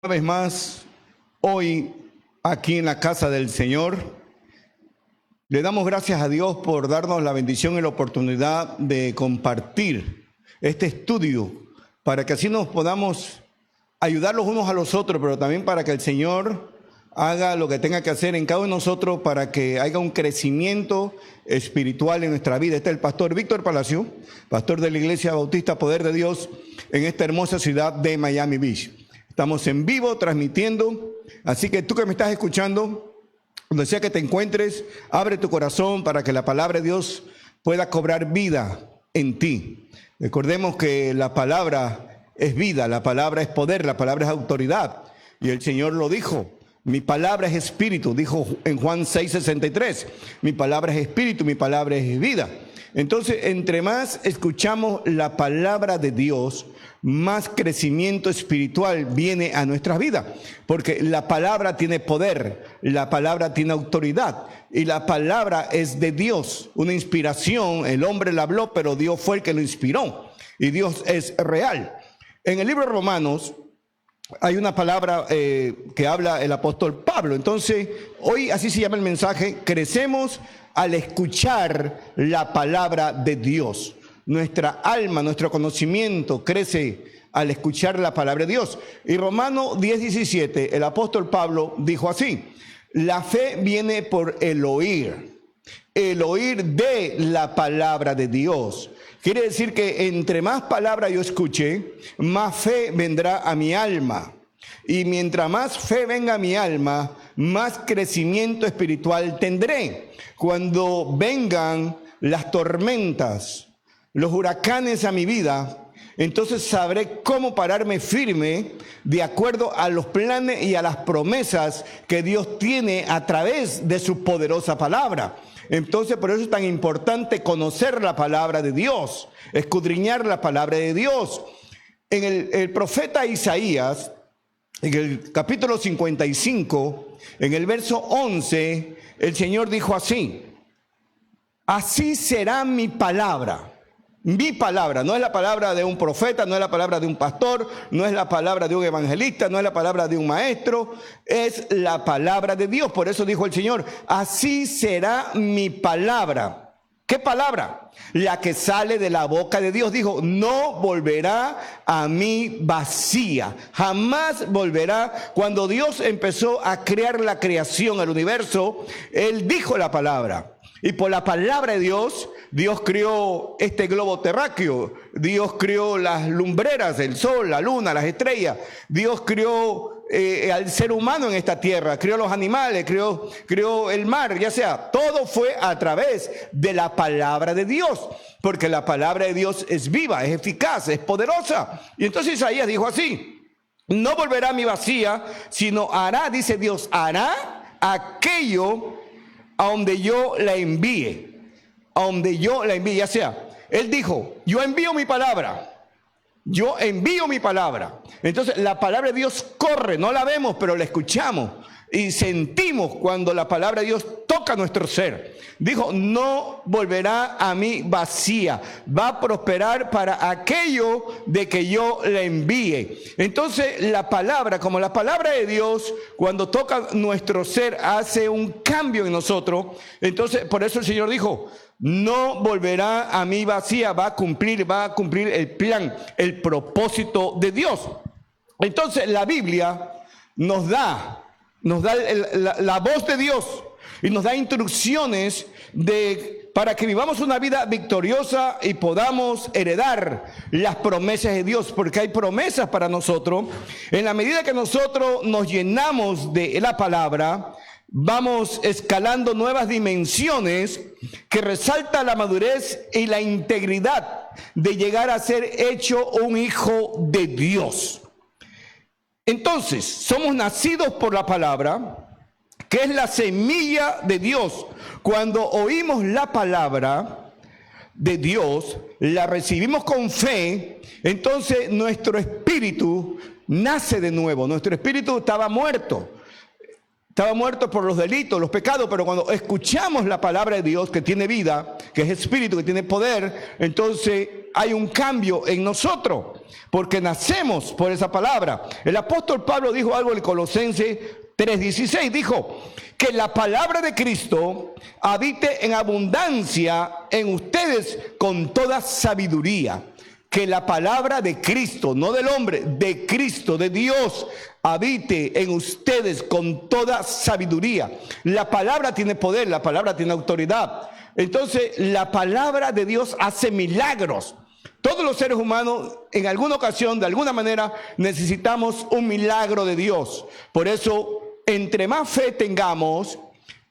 Una vez más, hoy aquí en la casa del Señor, le damos gracias a Dios por darnos la bendición y la oportunidad de compartir este estudio para que así nos podamos ayudar los unos a los otros, pero también para que el Señor haga lo que tenga que hacer en cada uno de nosotros para que haya un crecimiento espiritual en nuestra vida. Este es el pastor Víctor Palacio, pastor de la Iglesia Bautista Poder de Dios en esta hermosa ciudad de Miami Beach. Estamos en vivo transmitiendo, así que tú que me estás escuchando, donde sea que te encuentres, abre tu corazón para que la palabra de Dios pueda cobrar vida en ti. Recordemos que la palabra es vida, la palabra es poder, la palabra es autoridad. Y el Señor lo dijo, mi palabra es espíritu, dijo en Juan 6:63, mi palabra es espíritu, mi palabra es vida. Entonces, entre más escuchamos la palabra de Dios, más crecimiento espiritual viene a nuestras vidas, porque la palabra tiene poder, la palabra tiene autoridad y la palabra es de Dios, una inspiración. El hombre la habló, pero Dios fue el que lo inspiró y Dios es real. En el libro de Romanos hay una palabra que habla el apóstol Pablo. Entonces, hoy así se llama el mensaje: crecemos al escuchar la palabra de Dios. Nuestra alma, nuestro conocimiento crece al escuchar la palabra de Dios. Y Romanos 10:17, el apóstol Pablo dijo así: la fe viene por el oír de la palabra de Dios. Quiere decir que entre más palabra yo escuche, más fe vendrá a mi alma. Y mientras más fe venga a mi alma, más crecimiento espiritual tendré. Cuando vengan las tormentas, los huracanes a mi vida, entonces sabré cómo pararme firme de acuerdo a los planes y a las promesas que Dios tiene a través de su poderosa palabra. Entonces, por eso es tan importante conocer la palabra de Dios, escudriñar la palabra de Dios. En el profeta Isaías, en el capítulo 55, en el verso 11, el Señor dijo así: así será mi palabra. Mi palabra, no es la palabra de un profeta, no es la palabra de un pastor, no es la palabra de un evangelista, no es la palabra de un maestro, es la palabra de Dios. Por eso dijo el Señor: así será mi palabra. ¿Qué palabra? La que sale de la boca de Dios. Dijo, no volverá a mí vacía, jamás volverá. Cuando Dios empezó a crear la creación, el universo, Él dijo la palabra. Y por la palabra de Dios, Dios creó este globo terráqueo, Dios creó las lumbreras, el sol, la luna, las estrellas, Dios creó al ser humano en esta tierra, creó los animales, creó el mar, ya sea, todo fue a través de la palabra de Dios, porque la palabra de Dios es viva, es eficaz, es poderosa. Y entonces Isaías dijo así: no volverá a mi vacía, sino hará, dice Dios, hará aquello a donde yo la envíe, ya sea, Él dijo, yo envío mi palabra. Entonces la palabra de Dios corre, no la vemos, pero la escuchamos y sentimos cuando la palabra de Dios toca nuestro ser. Dijo, no volverá a mí vacía, va a prosperar para aquello de que yo la envíe. Entonces la palabra, como la palabra de Dios, cuando toca nuestro ser, hace un cambio en nosotros. Entonces por eso el Señor dijo, no volverá a mí vacía, va a cumplir el plan, el propósito de Dios. Entonces la Biblia nos da la voz de Dios y nos da instrucciones para que vivamos una vida victoriosa y podamos heredar las promesas de Dios, porque hay promesas para nosotros. En la medida que nosotros nos llenamos de la palabra, vamos escalando nuevas dimensiones que resalta la madurez y la integridad de llegar a ser hecho un hijo de Dios. Entonces, somos nacidos por la palabra, que es la semilla de Dios. Cuando oímos la palabra de Dios, la recibimos con fe, entonces nuestro espíritu nace de nuevo. Nuestro espíritu estaba muerto por los delitos, los pecados, pero cuando escuchamos la palabra de Dios, que tiene vida, que es espíritu, que tiene poder, entonces hay un cambio en nosotros, porque nacemos por esa palabra. El apóstol Pablo dijo algo en Colosenses 3:16, dijo que la palabra de Cristo habite en abundancia en ustedes con toda sabiduría. Que la palabra de Cristo, no del hombre, de Cristo, de Dios, habite en ustedes con toda sabiduría. La palabra tiene poder, la palabra tiene autoridad. Entonces, la palabra de Dios hace milagros. Todos los seres humanos, en alguna ocasión, de alguna manera, necesitamos un milagro de Dios. Por eso, entre más fe tengamos,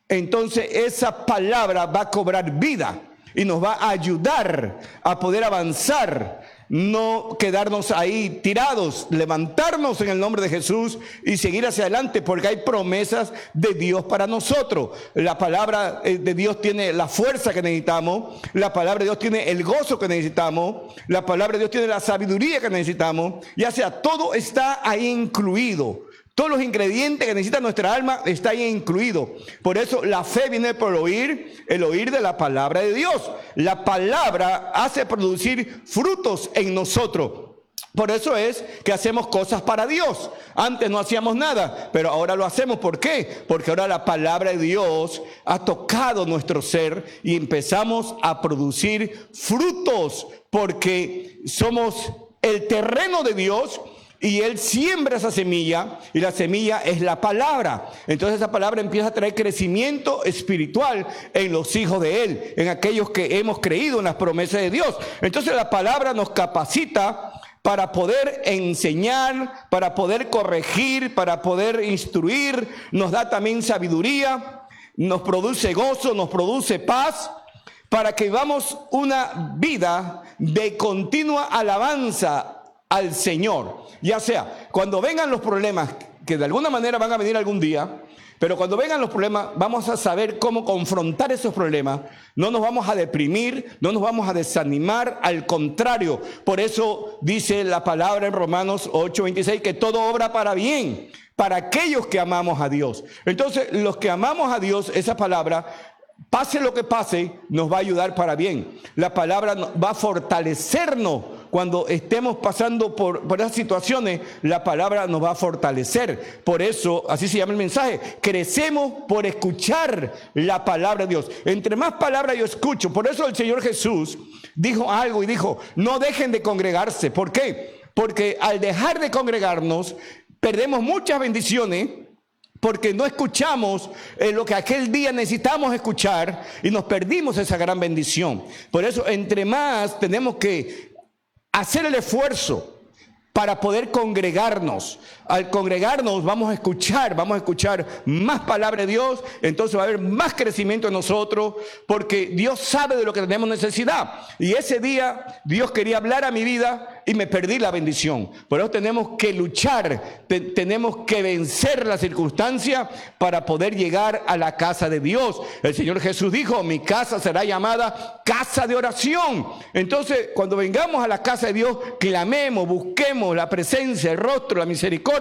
entonces esa palabra va a cobrar vida y nos va a ayudar a poder avanzar, no quedarnos ahí tirados, levantarnos en el nombre de Jesús y seguir hacia adelante, porque hay promesas de Dios para nosotros. La palabra de Dios tiene la fuerza que necesitamos, la palabra de Dios tiene el gozo que necesitamos, la palabra de Dios tiene la sabiduría que necesitamos, ya sea, todo está ahí incluido. Todos los ingredientes que necesita nuestra alma está ahí incluido. Por eso la fe viene por el oír de la palabra de Dios. La palabra hace producir frutos en nosotros. Por eso es que hacemos cosas para Dios. Antes no hacíamos nada, pero ahora lo hacemos. ¿Por qué? Porque ahora la palabra de Dios ha tocado nuestro ser y empezamos a producir frutos, porque somos el terreno de Dios. Y Él siembra esa semilla, y la semilla es la palabra. Entonces esa palabra empieza a traer crecimiento espiritual en los hijos de Él, en aquellos que hemos creído en las promesas de Dios. Entonces la palabra nos capacita para poder enseñar, para poder corregir, para poder instruir. Nos da también sabiduría, nos produce gozo, nos produce paz, para que vivamos una vida de continua alabanza al Señor. Ya sea, cuando vengan los problemas, que de alguna manera van a venir algún día, pero cuando vengan los problemas, vamos a saber cómo confrontar esos problemas. No nos vamos a deprimir, no nos vamos a desanimar, al contrario. Por eso dice la palabra en Romanos 8:26, que todo obra para bien, para aquellos que amamos a Dios. Entonces, los que amamos a Dios, esa palabra, pase lo que pase, nos va a ayudar para bien. La palabra va a fortalecernos. Cuando estemos pasando por esas situaciones, la palabra nos va a fortalecer. Por eso, así se llama el mensaje, crecemos por escuchar la palabra de Dios. Entre más palabra yo escucho, por eso el Señor Jesús dijo algo y dijo, no dejen de congregarse. ¿Por qué? Porque al dejar de congregarnos, perdemos muchas bendiciones, porque no escuchamos lo que aquel día necesitamos escuchar y nos perdimos esa gran bendición. Por eso, entre más tenemos que hacer el esfuerzo para poder congregarnos. Al congregarnos vamos a escuchar más palabra de Dios, entonces va a haber más crecimiento en nosotros, porque Dios sabe de lo que tenemos necesidad. Y ese día Dios quería hablar a mi vida y me perdí la bendición. Por eso tenemos que luchar, tenemos que vencer la circunstancia para poder llegar a la casa de Dios. El Señor Jesús dijo, mi casa será llamada casa de oración. Entonces, cuando vengamos a la casa de Dios, clamemos, busquemos la presencia, el rostro, la misericordia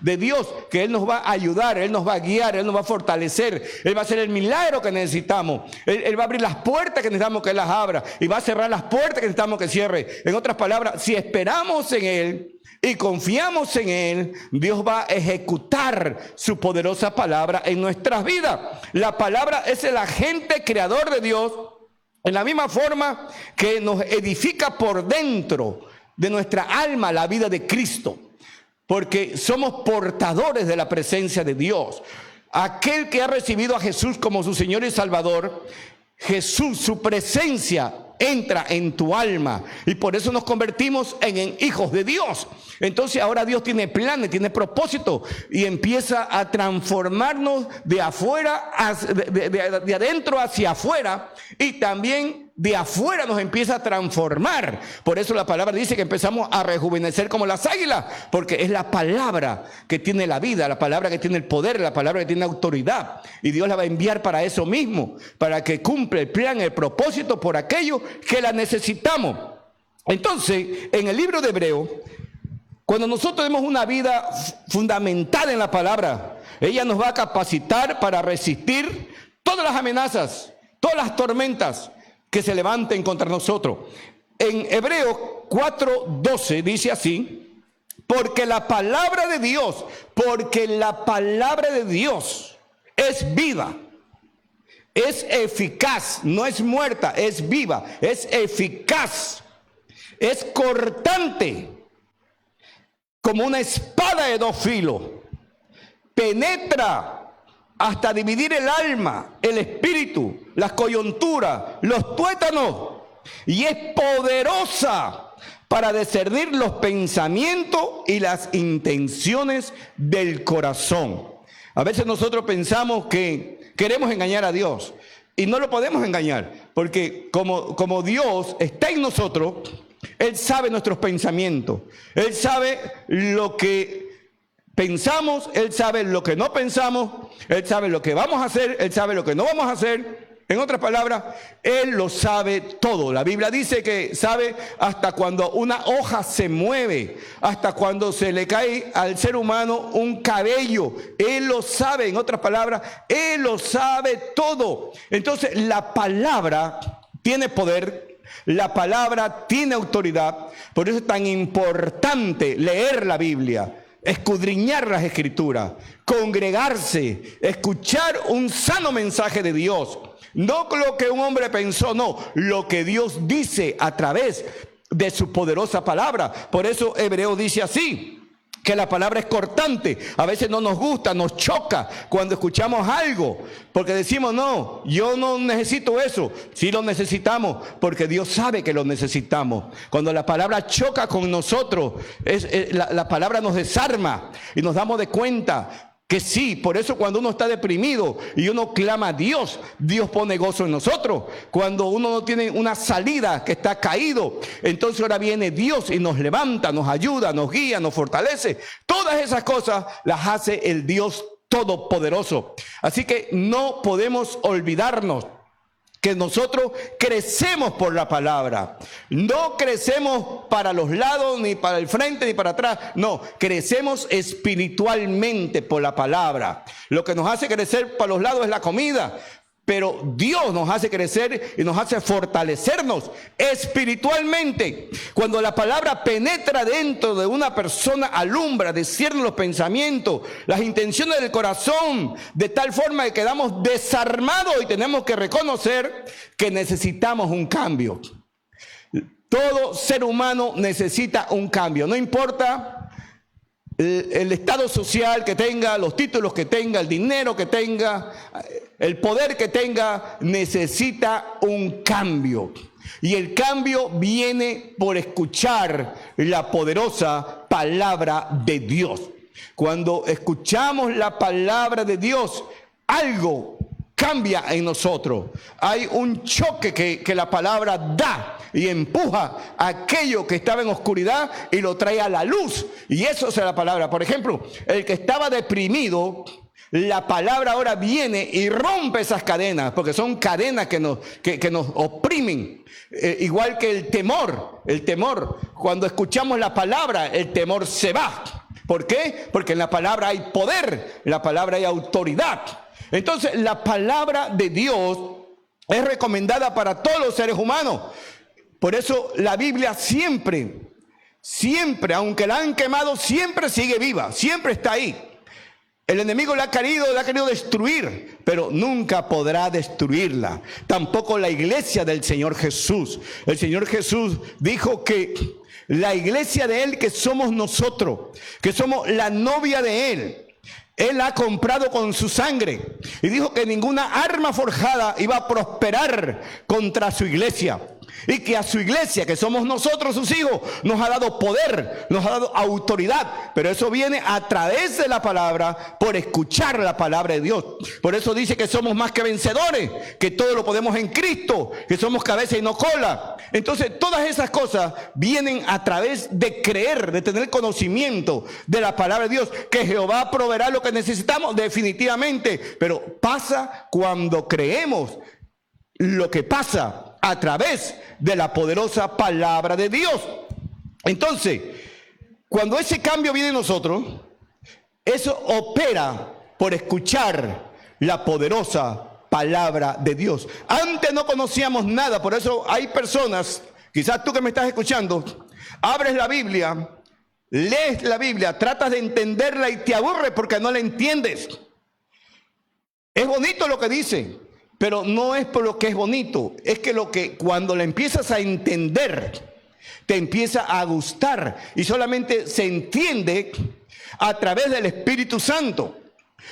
de Dios, que Él nos va a ayudar, Él nos va a guiar, Él nos va a fortalecer, Él va a hacer el milagro que necesitamos, Él va a abrir las puertas que necesitamos que Él las abra, y va a cerrar las puertas que necesitamos que cierre. En otras palabras, si esperamos en Él y confiamos en Él, Dios va a ejecutar su poderosa palabra en nuestras vidas. La palabra es el agente creador de Dios, en la misma forma que nos edifica por dentro de nuestra alma la vida de Cristo, porque somos portadores de la presencia de Dios. Aquel que ha recibido a Jesús como su Señor y Salvador, Jesús, su presencia entra en tu alma, y por eso nos convertimos en hijos de Dios. Entonces ahora Dios tiene planes, tiene propósito, y empieza a transformarnos de afuera, de adentro hacia afuera, y también de afuera nos empieza a transformar. Por eso la palabra dice que empezamos a rejuvenecer como las águilas, porque es la palabra que tiene la vida, la palabra que tiene el poder, la palabra que tiene autoridad, y Dios la va a enviar para eso mismo, para que cumpla el plan, el propósito por aquello que la necesitamos. Entonces, en el libro de Hebreos, cuando nosotros tenemos una vida fundamental en la palabra, ella nos va a capacitar para resistir todas las amenazas, todas las tormentas que se levanten contra nosotros. En Hebreos 4:12 dice así: porque la palabra de Dios es viva, es eficaz, no es muerta, es viva, es eficaz, es cortante, como una espada de dos filos, penetra hasta dividir el alma, el espíritu, las coyunturas, los tuétanos, y es poderosa para discernir los pensamientos y las intenciones del corazón. A veces nosotros pensamos que queremos engañar a Dios y no lo podemos engañar, porque como Dios está en nosotros, Él sabe nuestros pensamientos, Él sabe lo que pensamos, Él sabe lo que no pensamos, Él sabe lo que vamos a hacer, Él sabe lo que no vamos a hacer. En otras palabras, Él lo sabe todo. La Biblia dice que sabe hasta cuando una hoja se mueve, hasta cuando se le cae al ser humano un cabello. Él lo sabe. En otras palabras, Él lo sabe todo. Entonces, la palabra tiene poder. La palabra tiene autoridad. Por eso es tan importante leer la Biblia, escudriñar las Escrituras, congregarse, escuchar un sano mensaje de Dios. No lo que un hombre pensó, no, lo que Dios dice a través de su poderosa palabra. Por eso Hebreo dice así, que la palabra es cortante. A veces no nos gusta, nos choca cuando escuchamos algo, porque decimos, no, yo no necesito eso. Sí lo necesitamos, porque Dios sabe que lo necesitamos. Cuando la palabra choca con nosotros, la palabra nos desarma y nos damos de cuenta que sí. Por eso cuando uno está deprimido y uno clama a Dios, Dios pone gozo en nosotros. Cuando uno no tiene una salida, que está caído, entonces ahora viene Dios y nos levanta, nos ayuda, nos guía, nos fortalece. Todas esas cosas las hace el Dios Todopoderoso. Así que no podemos olvidarnos que nosotros crecemos por la palabra. No crecemos para los lados, ni para el frente, ni para atrás. No, crecemos espiritualmente por la palabra. Lo que nos hace crecer para los lados es la comida, pero Dios nos hace crecer y nos hace fortalecernos espiritualmente. Cuando la palabra penetra dentro de una persona, alumbra, discierne los pensamientos, las intenciones del corazón, de tal forma que quedamos desarmados y tenemos que reconocer que necesitamos un cambio. Todo ser humano necesita un cambio, no importa el estado social que tenga, los títulos que tenga, el dinero que tenga, el poder que tenga, necesita un cambio. Y el cambio viene por escuchar la poderosa palabra de Dios. Cuando escuchamos la palabra de Dios, algo cambia en nosotros. Hay un choque que la palabra da y empuja a aquello que estaba en oscuridad y lo trae a la luz. Y eso es la palabra. Por ejemplo, el que estaba deprimido, la palabra ahora viene y rompe esas cadenas, porque son cadenas que nos oprimen. Igual que el temor, cuando escuchamos la palabra, el temor se va. ¿Por qué? Porque en la palabra hay poder, en la palabra hay autoridad. Entonces, la palabra de Dios es recomendada para todos los seres humanos. Por eso la Biblia siempre, aunque la han quemado, siempre sigue viva, siempre está ahí. El enemigo la ha querido destruir, pero nunca podrá destruirla. Tampoco la iglesia del Señor Jesús. El Señor Jesús dijo que la iglesia de Él, que somos nosotros, que somos la novia de Él, Él ha comprado con su sangre. Y dijo que ninguna arma forjada iba a prosperar contra su iglesia. Y que a su iglesia, que somos nosotros sus hijos, nos ha dado poder, nos ha dado autoridad. Pero eso viene a través de la palabra, por escuchar la palabra de Dios. Por eso dice que somos más que vencedores, que todo lo podemos en Cristo, que somos cabeza y no cola. Entonces todas esas cosas vienen a través de creer, de tener conocimiento de la palabra de Dios. Que Jehová proveerá lo que necesitamos, definitivamente. Pero pasa cuando creemos lo que pasa a través de la poderosa palabra de Dios. Entonces, cuando ese cambio viene en nosotros, eso opera por escuchar la poderosa palabra de Dios. Antes no conocíamos nada, por eso hay personas Quizás tú que me estás escuchando, abres la Biblia, lees la Biblia, tratas de entenderla y te aburres porque no la entiendes. Es bonito lo que dice, pero no es por lo que es bonito, es que cuando la empiezas a entender, te empieza a gustar y solamente se entiende a través del Espíritu Santo.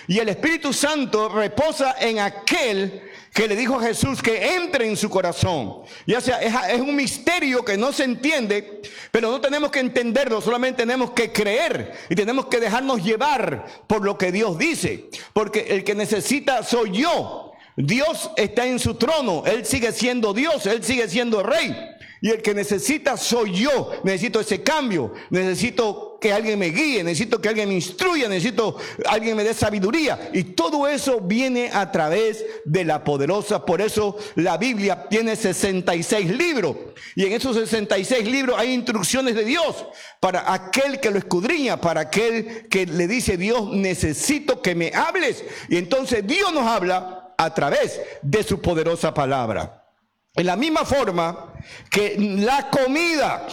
Y el Espíritu Santo reposa en aquel que le dijo a Jesús que entre en su corazón. Ya sea, es un misterio que no se entiende, pero no tenemos que entenderlo, solamente tenemos que creer y tenemos que dejarnos llevar por lo que Dios dice. Porque el que necesita soy yo. Dios está en su trono, Él sigue siendo Dios, Él sigue siendo Rey. Y el que necesita soy yo. Necesito ese cambio, necesito que alguien me guíe, necesito que alguien me instruya, necesito que alguien me dé sabiduría. Y todo eso viene a través de la poderosa. Por eso la Biblia tiene 66 libros. Y en esos 66 libros hay instrucciones de Dios para aquel que lo escudriña, para aquel que le dice: Dios, necesito que me hables. Y entonces Dios nos habla a través de su poderosa palabra. En la misma forma que la comida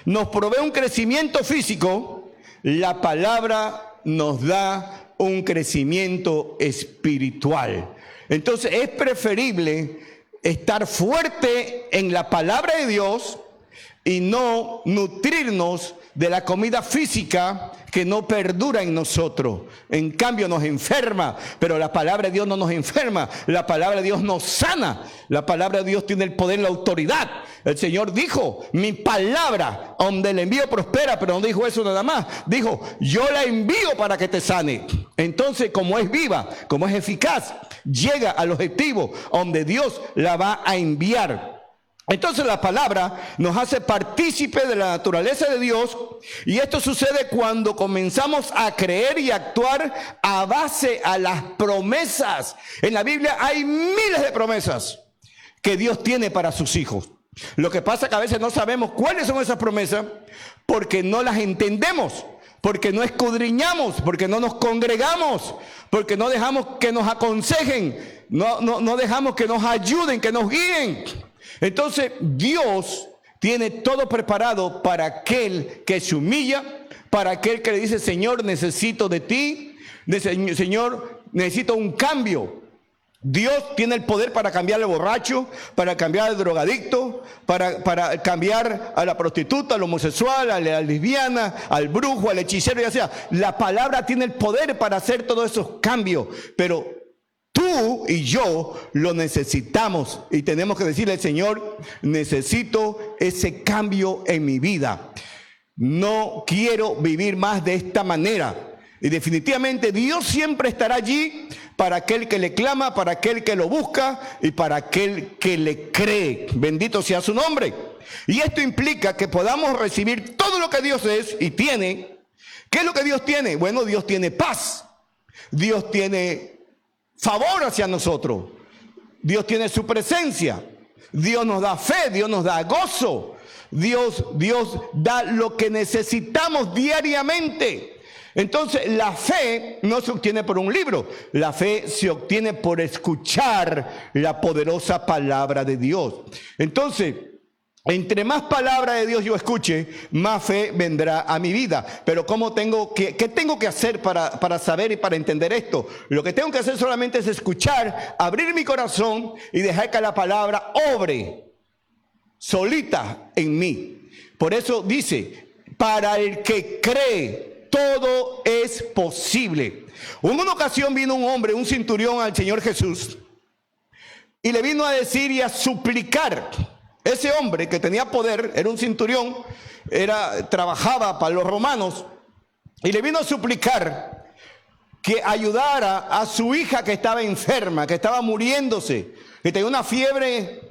nos provee un crecimiento físico, la palabra nos da un crecimiento espiritual. Entonces es preferible estar fuerte en la palabra de Dios y no nutrirnos de la comida física que no perdura en nosotros. En cambio nos enferma, pero la palabra de Dios no nos enferma, la palabra de Dios nos sana, la palabra de Dios tiene el poder y la autoridad. El Señor dijo: mi palabra, donde el envío prospera, pero no dijo eso nada más, dijo: yo la envío para que te sane. Entonces, como es viva, como es eficaz, llega al objetivo donde Dios la va a enviar. Entonces la palabra nos hace partícipe de la naturaleza de Dios, y esto sucede cuando comenzamos a creer y actuar a base a las promesas. En la Biblia hay miles de promesas que Dios tiene para sus hijos. Lo que pasa es que a veces no sabemos cuáles son esas promesas porque no las entendemos, porque no escudriñamos, porque no nos congregamos, porque no dejamos que nos aconsejen, no dejamos que nos ayuden, que nos guíen. Entonces Dios tiene todo preparado para aquel que se humilla, para aquel que le dice: Señor, necesito de ti, Señor, necesito un cambio. Dios tiene el poder para cambiar al borracho, para cambiar al drogadicto, para cambiar a la prostituta, al homosexual, a la lesbiana, al brujo, al hechicero, ya sea. La palabra tiene el poder para hacer todos esos cambios, pero tú y yo lo necesitamos y tenemos que decirle al Señor: necesito ese cambio en mi vida. No quiero vivir más de esta manera. Y definitivamente Dios siempre estará allí para aquel que le clama, para aquel que lo busca y para aquel que le cree. Bendito sea su nombre. Y esto implica que podamos recibir todo lo que Dios es y tiene. ¿Qué es lo que Dios tiene? Bueno, Dios tiene paz. Dios tiene favor hacia nosotros. Dios tiene su presencia. Dios nos da fe, Dios nos da gozo. Dios da lo que necesitamos diariamente. Entonces la fe no se obtiene por un libro, la fe se obtiene por escuchar la poderosa palabra de Dios. Entonces, entre más palabra de Dios yo escuche, más fe vendrá a mi vida. Pero ¿qué tengo que hacer para saber y para entender esto? Lo que tengo que hacer solamente es escuchar, abrir mi corazón y dejar que la palabra obre solita en mí. Por eso dice: para el que cree, todo es posible. En una ocasión vino un hombre, un centurión, al Señor Jesús y le vino a decir y a suplicar. Ese hombre que tenía poder, era un centurión, trabajaba para los romanos, y le vino a suplicar que ayudara a su hija que estaba enferma, que estaba muriéndose, que tenía una fiebre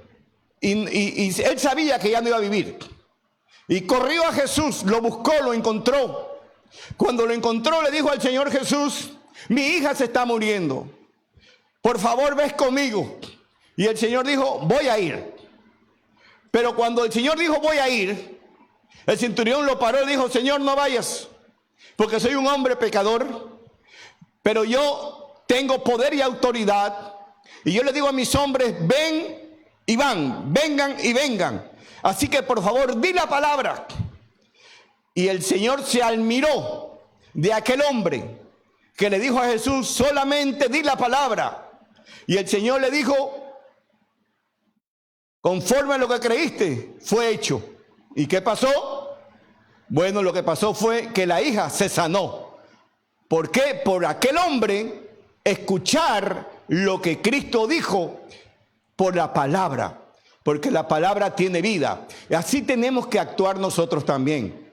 y él sabía que ya no iba a vivir. Y corrió a Jesús, lo buscó, lo encontró. Cuando lo encontró, le dijo al Señor Jesús: mi hija se está muriendo, por favor ves conmigo. Y el Señor dijo: voy a ir. Pero cuando el Señor dijo voy a ir, el centurión lo paró y dijo: Señor, no vayas, porque soy un hombre pecador, pero yo tengo poder y autoridad, y yo le digo a mis hombres: ven y van, vengan y vengan. Así que por favor, di la palabra. Y el Señor se admiró de aquel hombre que le dijo a Jesús, solamente di la palabra. Y el Señor le dijo, conforme a lo que creíste, fue hecho. ¿Y qué pasó? Bueno, lo que pasó fue que la hija se sanó. ¿Por qué? Por aquel hombre escuchar lo que Cristo dijo por la palabra. Porque la palabra tiene vida. Y así tenemos que actuar nosotros también.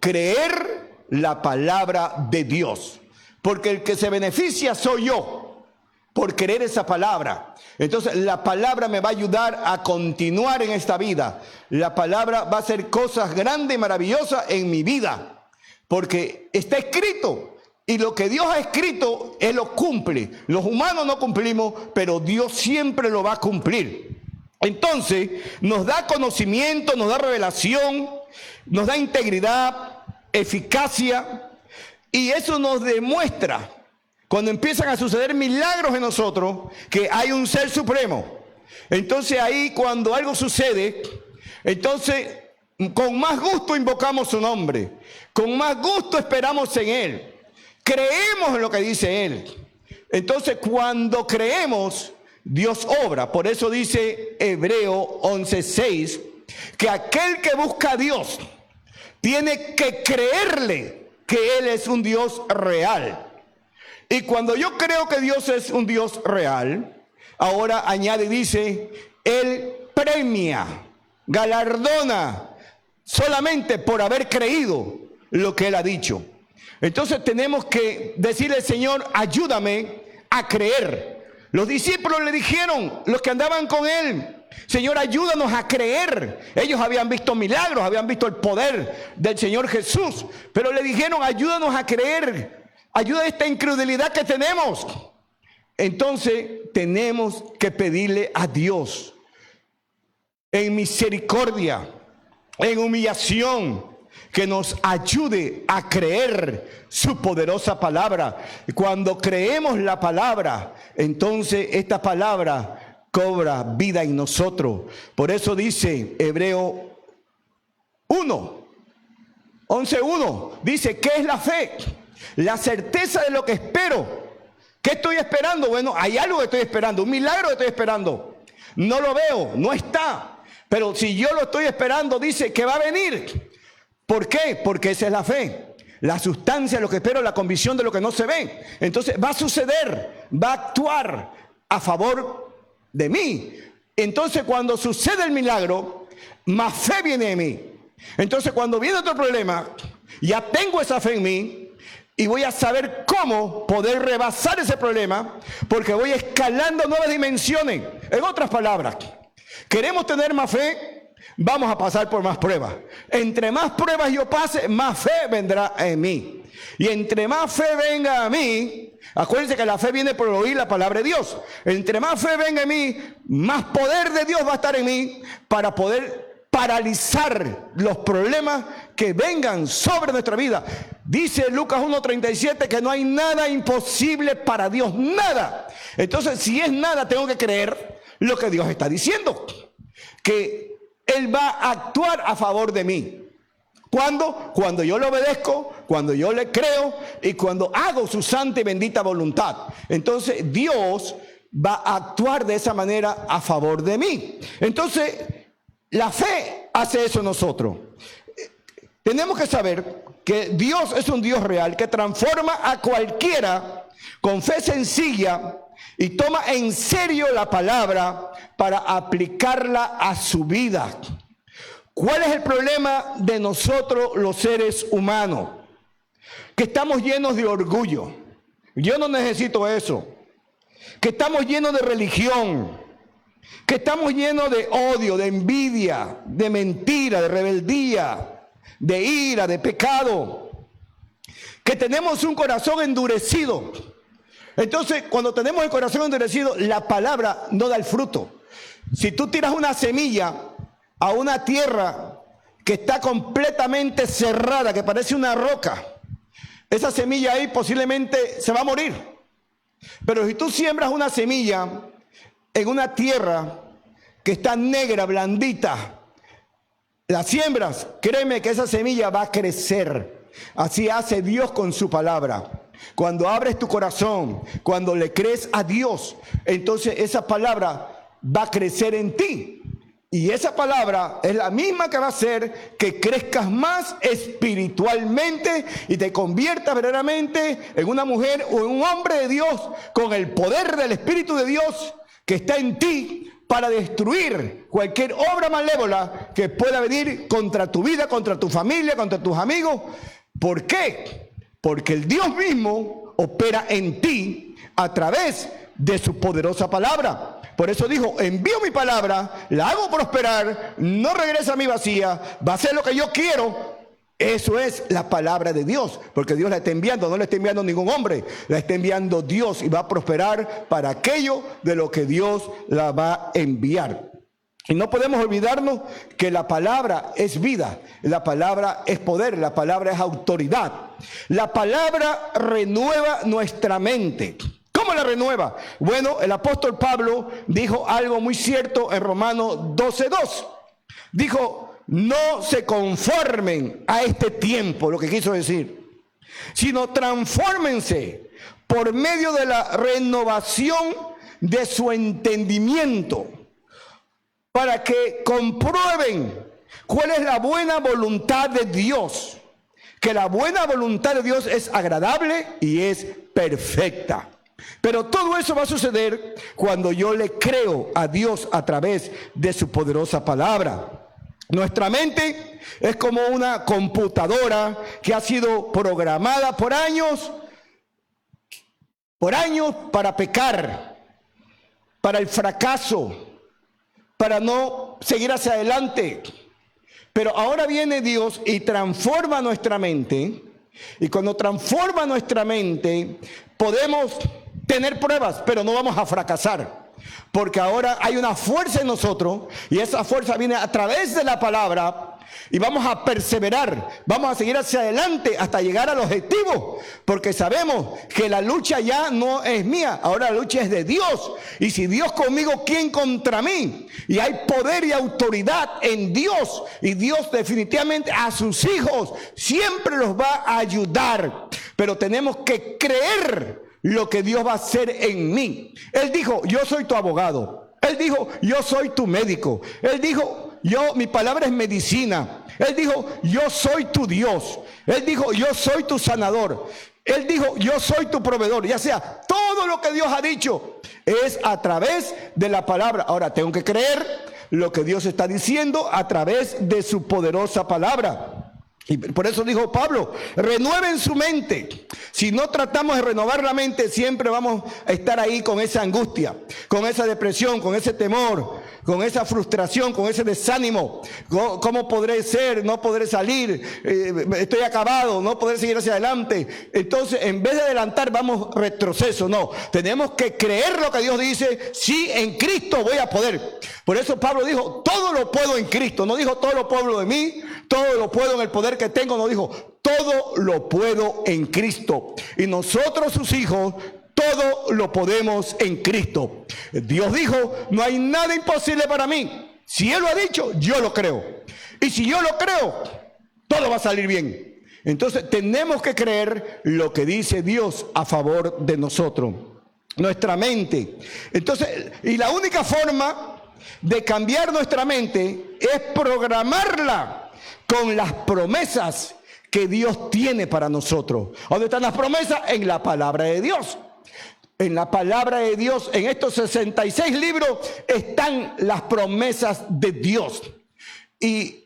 Creer la palabra de Dios. Porque el que se beneficia soy yo por creer esa palabra. Entonces la palabra me va a ayudar a continuar en esta vida. La palabra va a hacer cosas grandes y maravillosas en mi vida. Porque está escrito. Y lo que Dios ha escrito, Él lo cumple. Los humanos no cumplimos, pero Dios siempre lo va a cumplir. Entonces nos da conocimiento, nos da revelación, nos da integridad, eficacia. Y eso nos demuestra, cuando empiezan a suceder milagros en nosotros, que hay un ser supremo. Entonces ahí cuando algo sucede, entonces con más gusto invocamos su nombre, con más gusto esperamos en Él, creemos en lo que dice Él. Entonces cuando creemos, Dios obra. Por eso dice Hebreo 11:6, que aquel que busca a Dios tiene que creerle que Él es un Dios real. Y cuando yo creo que Dios es un Dios real, ahora añade y dice, Él premia, galardona solamente por haber creído lo que Él ha dicho. Entonces tenemos que decirle, Señor, ayúdame a creer. Los discípulos le dijeron, los que andaban con Él, Señor, ayúdanos a creer. Ellos habían visto milagros, habían visto el poder del Señor Jesús, pero le dijeron, ayúdanos a creer. Ayuda a esta incredulidad que tenemos. Entonces tenemos que pedirle a Dios en misericordia, en humillación, que nos ayude a creer su poderosa palabra. Y cuando creemos la palabra, entonces esta palabra cobra vida en nosotros. Por eso dice Hebreo 11:1, dice, ¿qué es la fe? La certeza de lo que espero. ¿Qué estoy esperando? Bueno, hay algo que estoy esperando, un milagro que estoy esperando. No lo veo, no está. Pero si yo lo estoy esperando, dice que va a venir. ¿Por qué? Porque esa es la fe. La sustancia de lo que espero, la convicción de lo que no se ve. Entonces va a suceder, va a actuar a favor de mí. Entonces cuando sucede el milagro, más fe viene en mí. Entonces cuando viene otro problema, ya tengo esa fe en mí. Y voy a saber cómo poder rebasar ese problema, porque voy escalando nuevas dimensiones. En otras palabras, queremos tener más fe, vamos a pasar por más pruebas. Entre más pruebas yo pase, más fe vendrá en mí. Y entre más fe venga a mí, acuérdense que la fe viene por oír la palabra de Dios. Entre más fe venga en mí, más poder de Dios va a estar en mí para poder paralizar los problemas que vengan sobre nuestra vida. Dice Lucas 1:37 que no hay nada imposible para Dios, nada. Entonces, si es nada, tengo que creer lo que Dios está diciendo, que Él va a actuar a favor de mí. ¿Cuándo? Cuando yo le obedezco, cuando yo le creo y cuando hago su santa y bendita voluntad. Entonces, Dios va a actuar de esa manera a favor de mí. Entonces, la fe hace eso en nosotros. Tenemos que saber que Dios es un Dios real que transforma a cualquiera con fe sencilla y toma en serio la palabra para aplicarla a su vida. ¿Cuál es el problema de nosotros los seres humanos? Que estamos llenos de orgullo. Yo no necesito eso. Que estamos llenos de religión. Que estamos llenos de odio, de envidia, de mentira, de rebeldía, de ira, de pecado. Que tenemos un corazón endurecido. Entonces, cuando tenemos el corazón endurecido, la palabra no da el fruto. Si tú tiras una semilla a una tierra que está completamente cerrada, que parece una roca, esa semilla ahí posiblemente se va a morir. Pero si tú siembras una semilla en una tierra que está negra, blandita, la siembras, créeme que esa semilla va a crecer. Así hace Dios con su palabra. Cuando abres tu corazón, cuando le crees a Dios, entonces esa palabra va a crecer en ti. Y esa palabra es la misma que va a hacer que crezcas más espiritualmente y te conviertas verdaderamente en una mujer o en un hombre de Dios con el poder del Espíritu de Dios que está en ti para destruir cualquier obra malévola que pueda venir contra tu vida, contra tu familia, contra tus amigos. ¿Por qué? Porque el Dios mismo opera en ti a través de su poderosa palabra. Por eso dijo, envío mi palabra, la hago prosperar, no regresa a mí vacía, va a hacer lo que yo quiero. Eso es la palabra de Dios, porque Dios la está enviando, no la está enviando ningún hombre, la está enviando Dios y va a prosperar para aquello de lo que Dios la va a enviar. Y no podemos olvidarnos que la palabra es vida, la palabra es poder, la palabra es autoridad. La palabra renueva nuestra mente. ¿Cómo la renueva? Bueno, el apóstol Pablo dijo algo muy cierto en Romanos 12:2. Dijo, no se conformen a este tiempo, lo que quiso decir, sino transfórmense por medio de la renovación de su entendimiento, para que comprueben cuál es la buena voluntad de Dios. Que la buena voluntad de Dios es agradable y es perfecta. Pero todo eso va a suceder cuando yo le creo a Dios a través de su poderosa palabra. Nuestra mente es como una computadora que ha sido programada por años para pecar, para el fracaso, para no seguir hacia adelante. Pero ahora viene Dios y transforma nuestra mente. Y cuando transforma nuestra mente, podemos tener pruebas, pero no vamos a fracasar. Porque ahora hay una fuerza en nosotros y esa fuerza viene a través de la palabra y vamos a perseverar, vamos a seguir hacia adelante hasta llegar al objetivo, porque sabemos que la lucha ya no es mía, ahora la lucha es de Dios. Y si Dios conmigo, ¿quién contra mí? Y hay poder y autoridad en Dios, y Dios definitivamente a sus hijos siempre los va a ayudar, pero tenemos que creer lo que Dios va a hacer en mí. Él dijo, yo soy tu abogado. Él dijo, yo soy tu médico. Él dijo, mi palabra es medicina. Él dijo, yo soy tu Dios. Él dijo, yo soy tu sanador. Él dijo, yo soy tu proveedor. Ya sea, todo lo que Dios ha dicho es a través de la palabra. Ahora tengo que creer lo que Dios está diciendo a través de su poderosa palabra. Y por eso dijo Pablo, renueven su mente. Si no tratamos de renovar la mente, siempre vamos a estar ahí con esa angustia, con esa depresión, con ese temor, con esa frustración, con ese desánimo. ¿Cómo podré ser? No podré salir, estoy acabado, no podré seguir hacia adelante. Entonces, en vez de adelantar, vamos retroceso. No, tenemos que creer lo que Dios dice. Sí, en Cristo voy a poder. Por eso Pablo dijo, todo lo puedo en Cristo. No dijo, todo lo puedo de mí, todo lo puedo en el poder que tengo. No dijo, todo lo puedo en Cristo. Y nosotros, sus hijos, todo lo podemos en Cristo. Dios dijo, no hay nada imposible para mí. Si Él lo ha dicho, yo lo creo. Y si yo lo creo, todo va a salir bien. Entonces tenemos que creer lo que dice Dios a favor de nosotros. Nuestra mente. Entonces, y la única forma de cambiar nuestra mente es programarla con las promesas que Dios tiene para nosotros. ¿Dónde están las promesas? En la palabra de Dios. En la palabra de Dios, en estos 66 libros, están las promesas de Dios. Y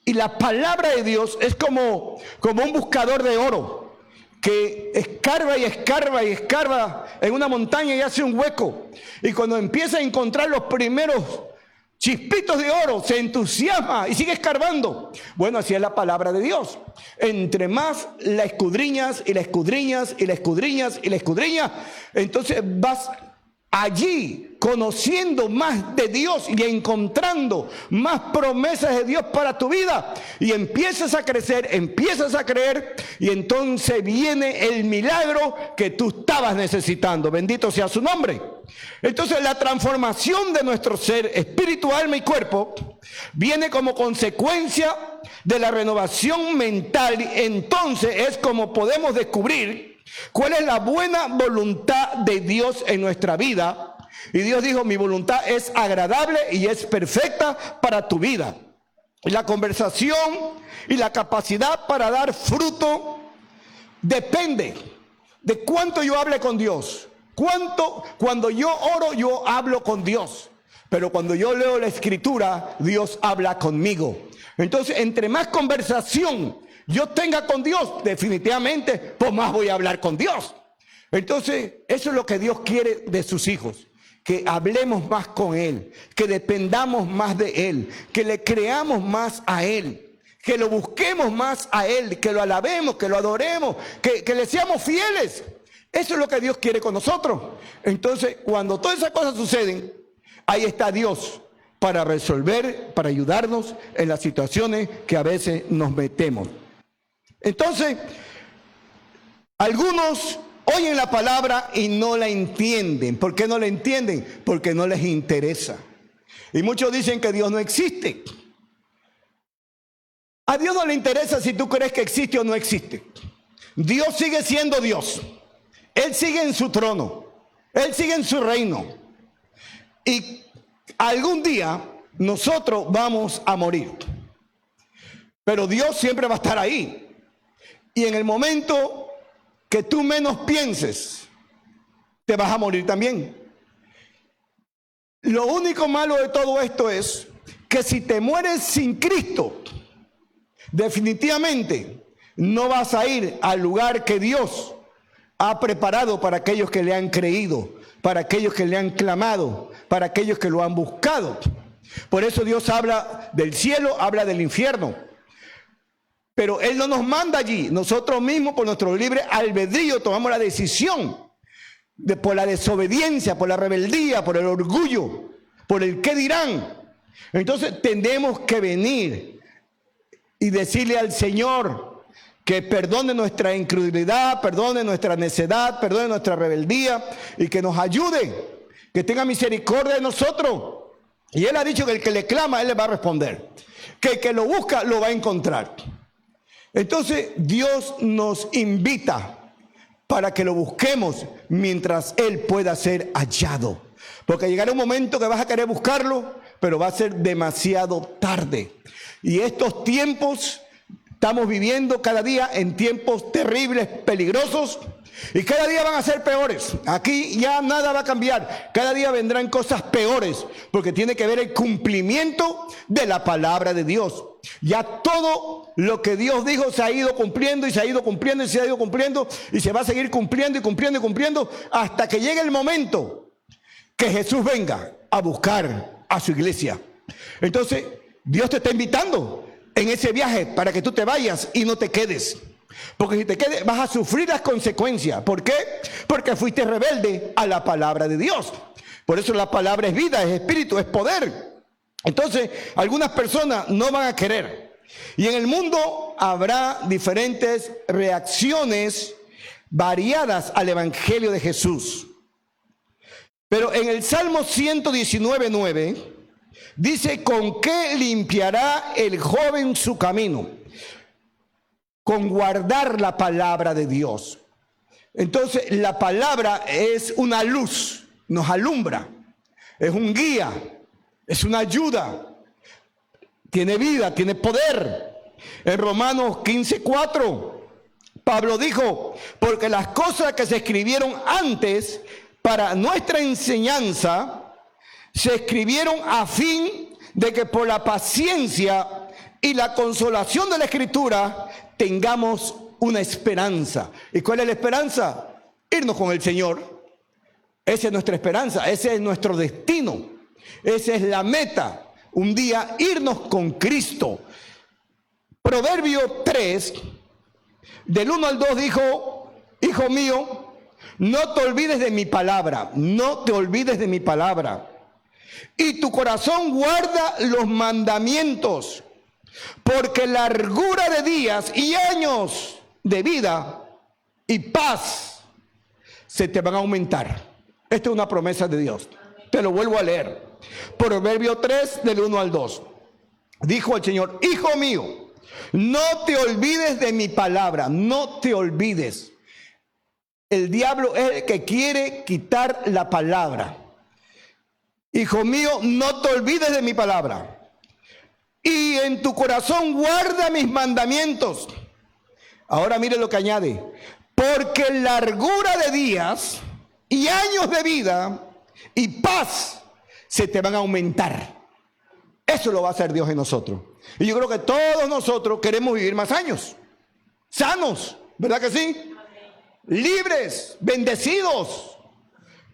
la palabra de Dios es como un buscador de oro que escarba y escarba y escarba en una montaña y hace un hueco. Y cuando empieza a encontrar los primeros chispitos de oro, se entusiasma y sigue escarbando. Bueno, así es la palabra de Dios. Entre más la escudriñas y la escudriñas y la escudriñas y la escudriñas, entonces vas allí conociendo más de Dios y encontrando más promesas de Dios para tu vida. Y empiezas a crecer, empiezas a creer, y entonces viene el milagro que tú estabas necesitando. Bendito sea su nombre. Entonces la transformación de nuestro ser, espíritu, alma y cuerpo, viene como consecuencia de la renovación mental. Entonces es como podemos descubrir cuál es la buena voluntad de Dios en nuestra vida. Y Dios dijo, mi voluntad es agradable y es perfecta para tu vida. La conversación y la capacidad para dar fruto depende de cuánto yo hable con Dios. Cuando yo oro, yo hablo con Dios. Pero cuando yo leo la Escritura, Dios habla conmigo. Entonces, entre más conversación yo tenga con Dios, definitivamente, pues más voy a hablar con Dios. Entonces, eso es lo que Dios quiere de sus hijos. Que hablemos más con Él, que dependamos más de Él, que le creamos más a Él, que lo busquemos más a Él, que lo alabemos, que lo adoremos, que le seamos fieles. Eso es lo que Dios quiere con nosotros. Entonces, cuando todas esas cosas suceden, ahí está Dios para resolver, para ayudarnos en las situaciones que a veces nos metemos. Entonces, algunos oyen la palabra y no la entienden. ¿Por qué no la entienden? Porque no les interesa. Y muchos dicen que Dios no existe. A Dios no le interesa si tú crees que existe o no existe. Dios sigue siendo Dios. Él sigue en su trono. Él sigue en su reino. Y algún día nosotros vamos a morir. Pero Dios siempre va a estar ahí. Y en el momento que tú menos pienses, te vas a morir también. Lo único malo de todo esto es que si te mueres sin Cristo, definitivamente no vas a ir al lugar que Dios ha preparado para aquellos que le han creído, para aquellos que le han clamado, para aquellos que lo han buscado. Por eso Dios habla del cielo, habla del infierno. Pero Él no nos manda allí. Nosotros mismos, por nuestro libre albedrío, tomamos la decisión por la desobediencia, por la rebeldía, por el orgullo, por el qué dirán. Entonces tenemos que venir y decirle al Señor que perdone nuestra incredulidad, perdone nuestra necedad, perdone nuestra rebeldía y que nos ayude, que tenga misericordia de nosotros. Y Él ha dicho que el que le clama, Él le va a responder. Que el que lo busca, lo va a encontrar. Entonces Dios nos invita para que lo busquemos mientras Él pueda ser hallado. Porque llegará un momento que vas a querer buscarlo, pero va a ser demasiado tarde. Y estos tiempos, estamos viviendo cada día en tiempos terribles, peligrosos, y cada día van a ser peores. Aquí ya nada va a cambiar. Cada día vendrán cosas peores, porque tiene que ver el cumplimiento de la palabra de Dios. Ya todo lo que Dios dijo se ha ido cumpliendo y se ha ido cumpliendo y se ha ido cumpliendo y se va a seguir cumpliendo y cumpliendo y cumpliendo hasta que llegue el momento que Jesús venga a buscar a su iglesia. Entonces, Dios te está invitando en ese viaje para que tú te vayas y no te quedes. Porque si te quedes vas a sufrir las consecuencias. ¿Por qué? Porque fuiste rebelde a la palabra de Dios. Por eso la palabra es vida, es espíritu, es poder. Entonces, algunas personas no van a querer. Y en el mundo habrá diferentes reacciones variadas al Evangelio de Jesús. Pero en el Salmo 119:9 dice: ¿con qué limpiará el joven su camino? Con guardar la palabra de Dios. Entonces, la palabra es una luz, nos alumbra, es un guía, es una ayuda, tiene vida, tiene poder. En Romanos 15:4, Pablo dijo: porque las cosas que se escribieron antes para nuestra enseñanza, se escribieron a fin de que por la paciencia y la consolación de la Escritura tengamos una esperanza. ¿Y cuál es la esperanza? Irnos con el Señor. Esa es nuestra esperanza, ese es nuestro destino, esa es la meta, un día irnos con Cristo. Proverbio 3, del 1 al 2 dijo: hijo mío, no te olvides de mi palabra, no te olvides de mi palabra, y tu corazón guarda los mandamientos, porque largura de días y años de vida y paz se te van a aumentar. Esta es una promesa de Dios. Te lo vuelvo a leer. Proverbio 3, del 1 al 2. Dijo el Señor: hijo mío, no te olvides de mi palabra, no te olvides. El diablo es el que quiere quitar la palabra. Hijo mío, no te olvides de mi palabra. Y en tu corazón guarda mis mandamientos. Ahora mire lo que añade. Porque largura de días y años de vida y paz se te van a aumentar. Eso lo va a hacer Dios en nosotros. Y yo creo que todos nosotros queremos vivir más años. Sanos, ¿verdad que sí? Libres, bendecidos.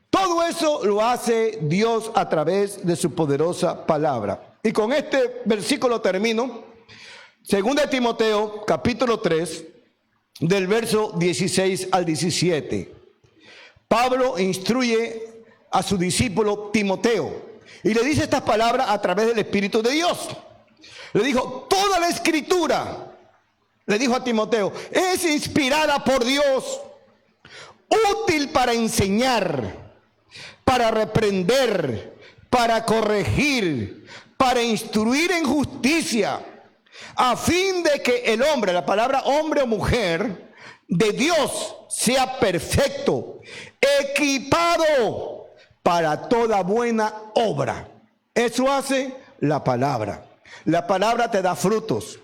Todo eso lo hace Dios a través de su poderosa palabra. Y con este versículo termino. 2 Timoteo, capítulo 3, del verso 16 al 17. Pablo instruye a su discípulo Timoteo y le dice estas palabras a través del Espíritu de Dios. Le dijo: toda la escritura, le dijo a Timoteo, es inspirada por Dios, útil para enseñar, para reprender, para corregir, para instruir en justicia, a fin de que el hombre, la palabra hombre o mujer, de Dios sea perfecto, equipado para toda buena obra. Eso hace la palabra. La palabra te da frutos.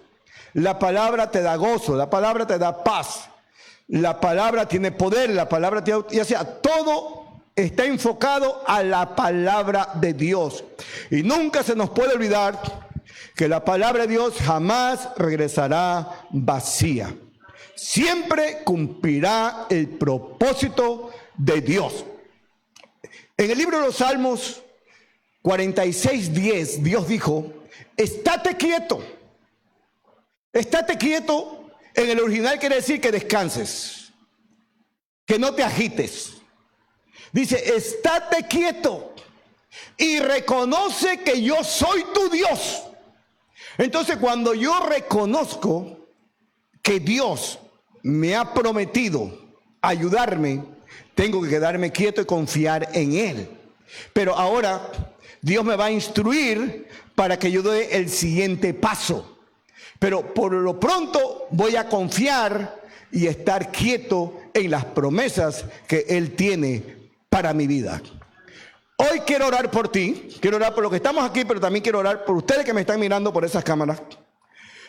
La palabra te da gozo. La palabra te da paz. La palabra tiene poder. La palabra tiene, ya sea, todo está enfocado a la palabra de Dios. Y nunca se nos puede olvidar que la palabra de Dios jamás regresará vacía. Siempre cumplirá el propósito de Dios. En el libro de los Salmos 46:10, Dios dijo: estate quieto. Estate quieto en el original quiere decir que descanses, que no te agites. Dice: estate quieto y reconoce que yo soy tu Dios. Entonces, cuando yo reconozco que Dios me ha prometido ayudarme, tengo que quedarme quieto y confiar en Él. Pero ahora Dios me va a instruir para que yo dé el siguiente paso. Pero por lo pronto voy a confiar y estar quieto en las promesas que Él tiene para mi vida. Hoy quiero orar por ti, quiero orar por los que estamos aquí, pero también quiero orar por ustedes que me están mirando por esas cámaras.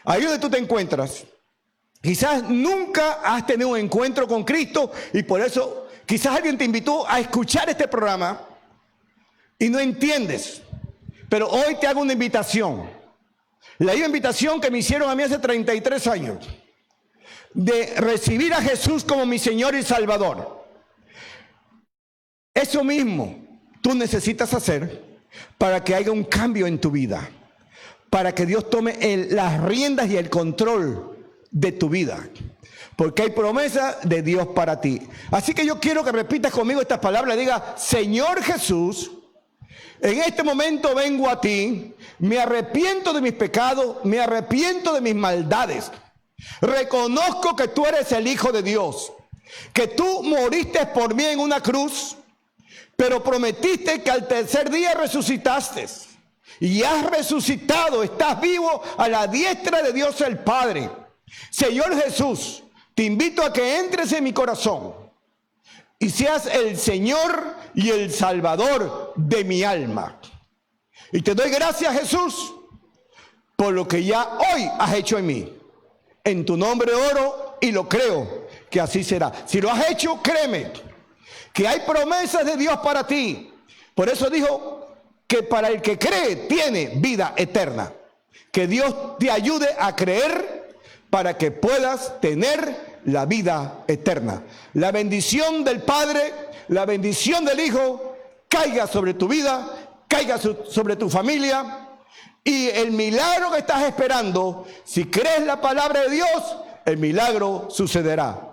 Ahí donde tú te encuentras, quizás nunca has tenido un encuentro con Cristo y por eso quizás alguien te invitó a escuchar este programa y no entiendes. Pero hoy te hago una invitación. La misma invitación que me hicieron a mí hace 33 años. De recibir a Jesús como mi Señor y Salvador. Eso mismo tú necesitas hacer para que haya un cambio en tu vida. Para que Dios tome las riendas y el control de tu vida. Porque hay promesa de Dios para ti. Así que yo quiero que repitas conmigo estas palabras. Diga: Señor Jesús, en este momento vengo a ti, me arrepiento de mis pecados, me arrepiento de mis maldades. Reconozco que tú eres el Hijo de Dios, que tú moriste por mí en una cruz, pero prometiste que al tercer día resucitaste. Y has resucitado, estás vivo a la diestra de Dios el Padre. Señor Jesús, te invito a que entres en mi corazón y seas el Señor y el Salvador de mi alma. Y te doy gracias, Jesús, por lo que ya hoy has hecho en mí. En tu nombre oro y lo creo que así será. Si lo has hecho, créeme que hay promesas de Dios para ti. Por eso dijo que para el que cree tiene vida eterna. Que Dios te ayude a creer para que puedas tener la vida eterna. La bendición del Padre, la bendición del Hijo, caiga sobre tu vida, caiga sobre tu familia. Y el milagro que estás esperando, si crees la palabra de Dios, el milagro sucederá.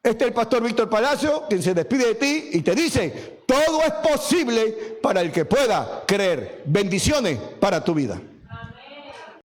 Este es el pastor Víctor Palacio, quien se despide de ti y te dice: todo es posible para el que pueda creer. Bendiciones para tu vida.